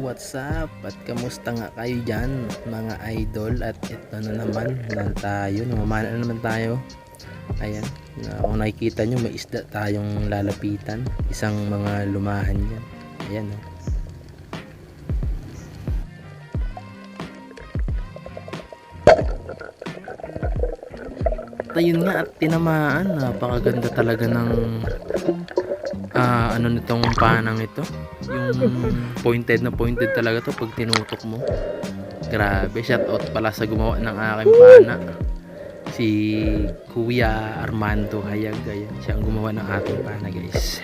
what's up? At kamusta nga kayo dyan mga idol? At ito na naman namamana na naman tayo. Ayan, kung nakikita nyo may isda tayong lalapitan. Isang mga lumahan yan. Ayan o. Ayun nga at tinamaan, napakaganda talaga ng nitong panang ito, yung pointed talaga to pag tinutok mo. Grabe, shout out pala sa gumawa ng aking pana, si Kuya Armando Hayag. Ayan, siya ang gumawa ng ating pana guys.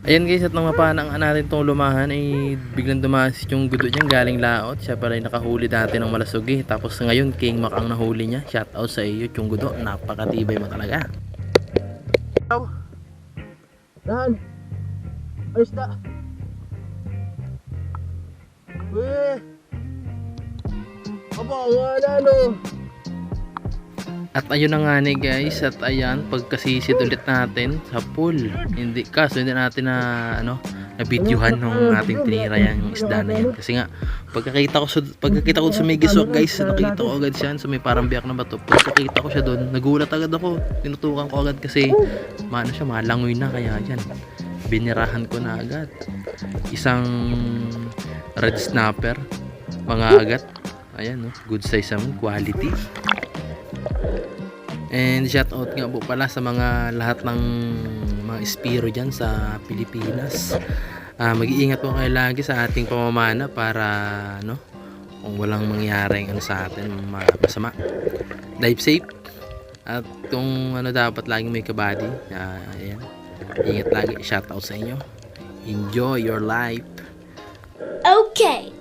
Ayan guys, at nang mapana natin itong lumahan ay biglang dumasit yung gudo niya galing laot. Siya pala ay nakahuli dati ng malasugi, tapos ngayon King Mac ang nahuli niya. Shout out sa iyo yung gudo, napakatibay mo talaga. Yan. Ayos na. Weh. Aba, wala no. At ayun na nga ni guys, at ayan, pagkasisid ulit natin sa pool. Hindi natin na na-videohan nung ating tinira yung isda na yan. Kasi nga, pagkakita ko sa may giswak guys, nakita ko agad siya sa may parang biyak na bato. Pagkakita ko siya doon, nagulat agad ako. Tinutukan ko agad kasi malangoy na, kaya dyan binirahan ko na agad. Isang red snapper, mga agat. Ayan, good size naman, quality. And shout out nga po pala sa mga lahat ng mga espiro dyan sa Pilipinas. Mag-iingat po kayo lagi sa ating pamamana para kung walang mangyaring sa atin masama. Dive safe. At kung dapat laging may kabady. Ayan. Ingat lagi. Shout out sa inyo. Enjoy your life. Okay.